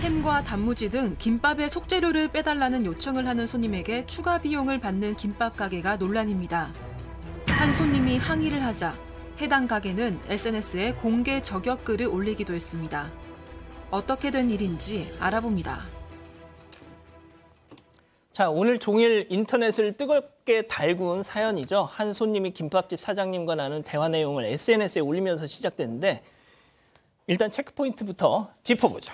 햄과 단무지 등 김밥의 속재료를 빼달라는 요청을 하는 손님에게 추가 비용을 받는 김밥 가게가 논란입니다. 한 손님이 항의를 하자 해당 가게는 SNS에 공개 저격글을 올리기도 했습니다. 어떻게 된 일인지 알아봅니다. 자, 오늘 종일 인터넷을 뜨겁게 달군 사연이죠. 한 손님이 김밥집 사장님과 나눈 대화 내용을 SNS에 올리면서 시작됐는데 일단 체크포인트부터 짚어보죠.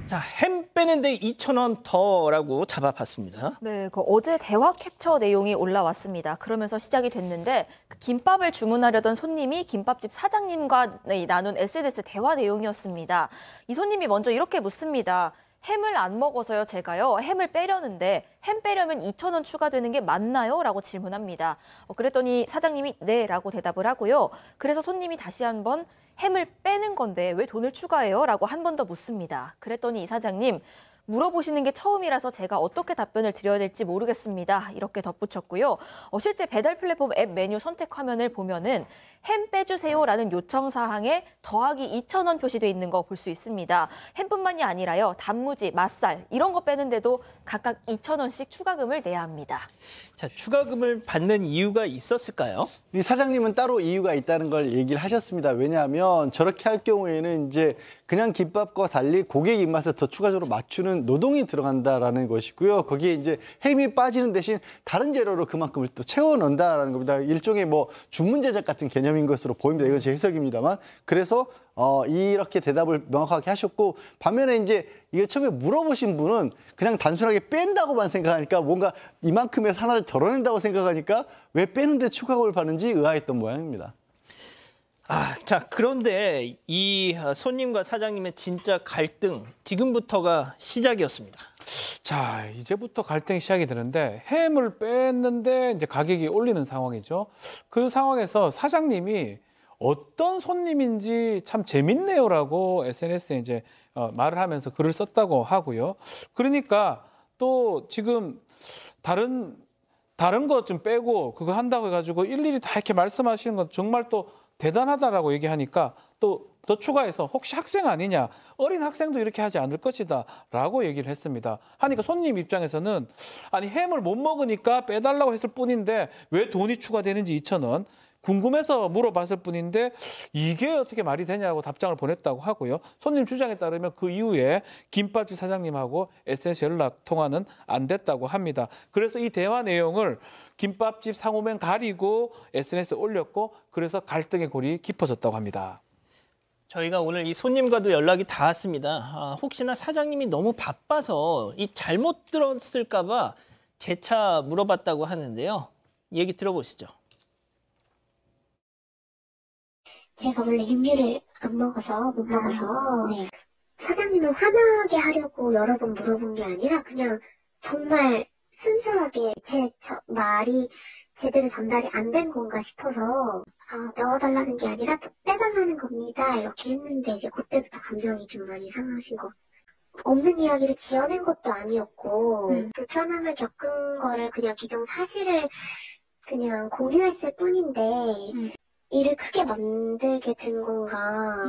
자, 햄 빼는데 2,000원 더라고 잡아봤습니다. 네, 어제 대화 캡처 내용이 올라왔습니다. 그러면서 시작이 됐는데 김밥을 주문하려던 손님이 김밥집 사장님과 나눈 SNS 대화 내용이었습니다. 이 손님이 먼저 이렇게 묻습니다. 햄을 안 먹어서요, 제가요. 햄을 빼려는데 햄 빼려면 2,000원 추가되는 게 맞나요? 라고 질문합니다. 그랬더니 사장님이 네 라고 대답을 하고요. 그래서 손님이 다시 한번 햄을 빼는 건데 왜 돈을 추가해요? 라고 한 번 더 묻습니다. 그랬더니 이 사장님, 물어보시는 게 처음이라서 제가 어떻게 답변을 드려야 될지 모르겠습니다. 이렇게 덧붙였고요. 실제 배달 플랫폼 앱 메뉴 선택 화면을 보면은 햄 빼주세요라는 요청 사항에 더하기 2,000원 표시돼 있는 거 볼 수 있습니다. 햄뿐만이 아니라요. 단무지, 맛살 이런 거 빼는데도 각각 2,000원씩 추가금을 내야 합니다. 자, 추가금을 받는 이유가 있었을까요? 이 사장님은 따로 이유가 있다는 걸 얘기를 하셨습니다. 왜냐하면 저렇게 할 경우에는 이제 그냥 김밥과 달리 고객 입맛에 더 추가적으로 맞추는 노동이 들어간다라는 것이고요. 거기에 이제 햄이 빠지는 대신 다른 재료로 그만큼을 또 채워 넣는다라는 겁니다. 일종의 뭐 주문 제작 같은 개념인 것으로 보입니다. 이건 제 해석입니다만. 그래서 이렇게 대답을 명확하게 하셨고, 반면에 이제 이게 처음에 물어보신 분은 그냥 단순하게 뺀다고만 생각하니까 뭔가 이만큼의 하나를 덜어낸다고 생각하니까 왜 빼는데 추가금을 받는지 의아했던 모양입니다. 자, 그런데 이 손님과 사장님의 진짜 갈등, 지금부터가 시작이었습니다. 자, 이제부터 갈등이 시작이 되는데 햄을 뺐는데 이제 가격이 올리는 상황이죠. 그 상황에서 사장님이 어떤 손님인지 참 재밌네요라고 SNS에 이제 말을 하면서 글을 썼다고 하고요. 그러니까 또 지금 다른 거 좀 빼고 그거 한다고 해가지고 일일이 다 이렇게 말씀하시는 건 정말 또 대단하다라고 얘기하니까 또 더 추가해서 혹시 학생 아니냐, 어린 학생도 이렇게 하지 않을 것이다 라고 얘기를 했습니다. 하니까 손님 입장에서는 아니 햄을 못 먹으니까 빼달라고 했을 뿐인데 왜 돈이 추가되는지 2,000원 궁금해서 물어봤을 뿐인데 이게 어떻게 말이 되냐고 답장을 보냈다고 하고요. 손님 주장에 따르면 그 이후에 김밥집 사장님하고 SNS 연락 통화는 안 됐다고 합니다. 그래서 이 대화 내용을 김밥집 상호명 가리고 SNS에 올렸고 그래서 갈등의 골이 깊어졌다고 합니다. 저희가 오늘 이 손님과도 연락이 닿았습니다. 혹시나 사장님이 너무 바빠서 이 잘못 들었을까 봐 재차 물어봤다고 하는데요. 얘기 들어보시죠. 제가 원래 육류를 안 먹어서 못 먹어서 네. 사장님을 화나게 하려고 여러 번 물어본 게 아니라 그냥 정말 순수하게 제 말이 제대로 전달이 안 된 건가 싶어서 넣어달라는 게 아니라 빼달라는 겁니다 이렇게 했는데 이제 그때부터 감정이 좀 많이 상하신 거. 없는 이야기를 지어낸 것도 아니었고 불편함을 겪은 거를 그냥 기정사실을 그냥 공유했을 뿐인데 일을 크게 만들게 된 건가.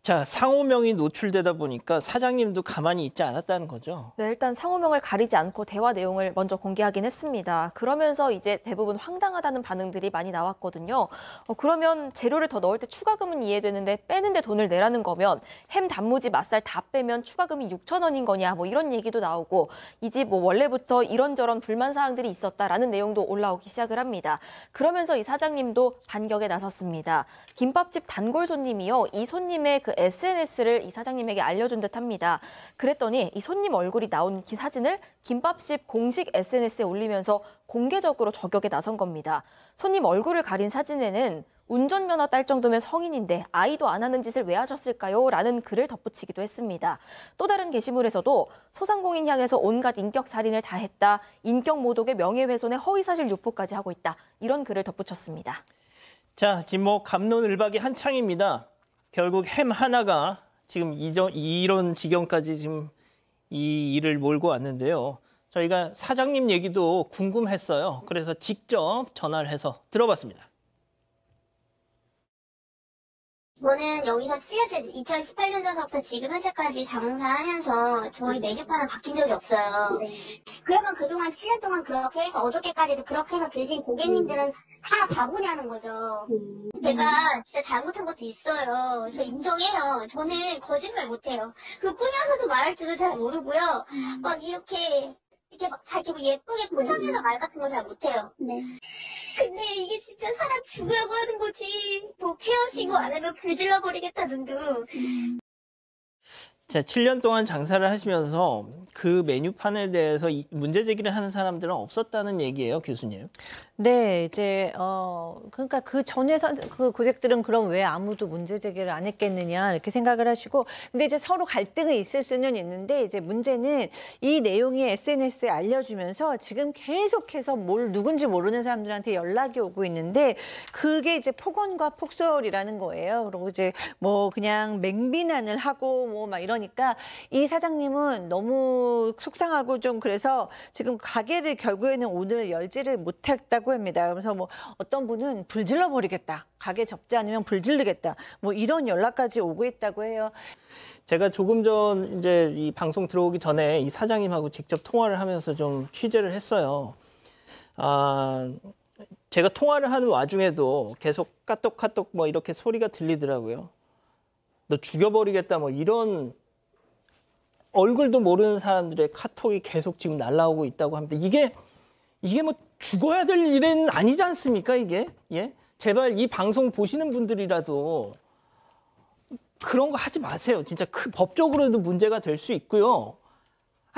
자, 상호명이 노출되다 보니까 사장님도 가만히 있지 않았다는 거죠. 네, 일단 상호명을 가리지 않고 대화 내용을 먼저 공개하긴 했습니다. 그러면서 이제 대부분 황당하다는 반응들이 많이 나왔거든요. 그러면 재료를 더 넣을 때 추가금은 이해되는데 빼는데 돈을 내라는 거면 햄, 단무지, 맛살 다 빼면 추가금이 6,000원인 거냐 뭐 이런 얘기도 나오고 이 집 뭐 원래부터 이런저런 불만 사항들이 있었다라는 내용도 올라오기 시작을 합니다. 그러면서 이 사장님도 반격에 나섰습니다. 김밥집 단골 손님이요. 이 손님의 그 SNS를 이 사장님에게 알려준 듯합니다. 그랬더니 이 손님 얼굴이 나온 사진을 김밥집 공식 SNS에 올리면서 공개적으로 저격에 나선 겁니다. 손님 얼굴을 가린 사진에는 운전면허 딸 정도면 성인인데 아이도 안 하는 짓을 왜 하셨을까요? 라는 글을 덧붙이기도 했습니다. 또 다른 게시물에서도 소상공인 향해서 온갖 인격살인을 다 했다. 인격모독의 명예훼손에 허위사실 유포까지 하고 있다. 이런 글을 덧붙였습니다. 자, 지금 뭐 갑론을박이 한창입니다. 결국 햄 하나가 지금 이런 지경까지 지금 이 일을 몰고 왔는데요. 저희가 사장님 얘기도 궁금했어요. 그래서 직접 전화를 해서 들어봤습니다. 저는 여기서 7년째, 2018년도서부터 지금 현재까지 장사하면서 저희 메뉴판은 바뀐 적이 없어요. 그러면 그동안 7년 동안 그렇게 해서 어저께까지도 그렇게 해서 드신 고객님들은 다 바보냐는 거죠. 내가 진짜 잘못한 것도 있어요. 저 인정해요. 저는 거짓말 못해요. 그 꾸며서도 말할 줄도 잘 모르고요. 막 이렇게 막 잘 이렇게 예쁘게 포장해서 말 같은 거 잘 못해요. 근데 이게 진짜 사람 죽으라고 하는 거지. 뭐 페어시고 안 하면 불질러 버리겠다는 둥. 자, 7년 동안 장사를 하시면서 그 메뉴판에 대해서 문제 제기를 하는 사람들은 없었다는 얘기예요, 교수님. 네, 이제 그러니까 그 전에 그 고객들은 그럼 왜 아무도 문제 제기를 안 했겠느냐 이렇게 생각을 하시고, 근데 이제 서로 갈등이 있을 수는 있는데 이제 문제는 이 내용이 SNS에 알려주면서 지금 계속해서 누군지 모르는 사람들한테 연락이 오고 있는데 그게 이제 폭언과 폭설이라는 거예요. 그리고 이제 뭐 그냥 맹비난을 하고 뭐 막 이러니까 이 사장님은 너무 속상하고 좀 그래서 지금 가게를 결국에는 오늘 열지를 못했다고 합니다. 그래서 뭐 어떤 분은 불 질러 버리겠다. 가게 접지 않으면 불 지르겠다. 뭐 이런 연락까지 오고 있다고 해요. 제가 조금 전 이제 이 방송 들어오기 전에 이 사장님하고 직접 통화를 하면서 좀 취재를 했어요. 제가 통화를 하는 와중에도 계속 까똑까똑 뭐 이렇게 소리가 들리더라고요. 너 죽여버리겠다 뭐 이런 얼굴도 모르는 사람들의 카톡이 계속 지금 날라오고 있다고 합니다. 이게 뭐 죽어야 될 일은 아니지 않습니까, 이게? 예? 제발 이 방송 보시는 분들이라도 그런 거 하지 마세요. 진짜 법적으로도 문제가 될 수 있고요.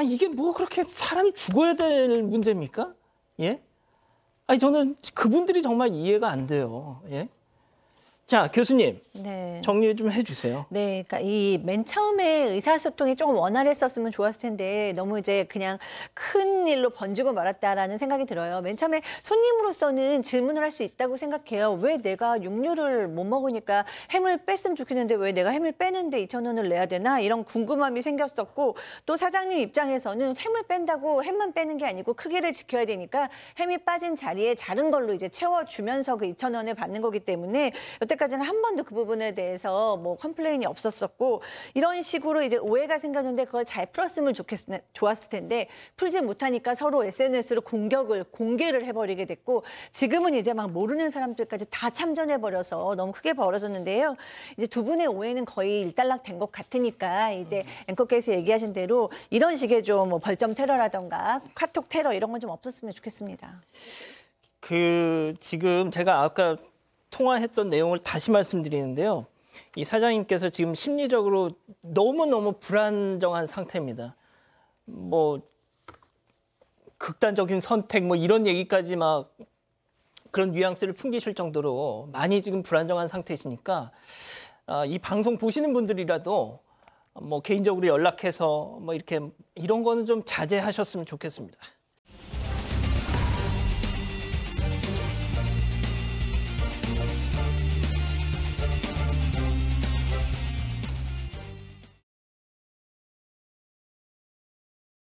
이게 뭐 그렇게 사람이 죽어야 될 문제입니까? 예? 저는 그분들이 정말 이해가 안 돼요. 예? 자, 교수님. 네. 정리 좀 해주세요. 네, 그러니까 이 맨 처음에 의사소통이 조금 원활했었으면 좋았을 텐데 너무 이제 그냥 큰 일로 번지고 말았다라는 생각이 들어요. 맨 처음에 손님으로서는 질문을 할 수 있다고 생각해요. 왜 내가 육류를 못 먹으니까 햄을 뺐으면 좋겠는데 왜 내가 햄을 빼는데 2,000원을 내야 되나? 이런 궁금함이 생겼었고 또 사장님 입장에서는 햄을 뺀다고 햄만 빼는 게 아니고 크기를 지켜야 되니까 햄이 빠진 자리에 자른 걸로 이제 채워주면서 그 2,000원을 받는 거기 때문에 여태까지는 한 번도 그 부분에 대해서 뭐 컴플레인이 없었었고 이런 식으로 이제 오해가 생겼는데 그걸 잘 풀었으면 좋았을 텐데 풀지 못하니까 서로 SNS로 공개를 해버리게 됐고 지금은 이제 막 모르는 사람들까지 다 참전해버려서 너무 크게 벌어졌는데요. 이제 두 분의 오해는 거의 일단락 된 것 같으니까 이제 앵커께서 얘기하신 대로 이런 식의 좀 뭐 벌점 테러라던가 카톡 테러 이런 건 좀 없었으면 좋겠습니다. 지금 제가 아까 통화했던 내용을 다시 말씀드리는데요. 이 사장님께서 지금 심리적으로 너무너무 불안정한 상태입니다. 뭐 극단적인 선택 뭐 이런 얘기까지 막 그런 뉘앙스를 풍기실 정도로 많이 지금 불안정한 상태시니까 이 방송 보시는 분들이라도 뭐 개인적으로 연락해서 뭐 이런 거는 좀 자제하셨으면 좋겠습니다.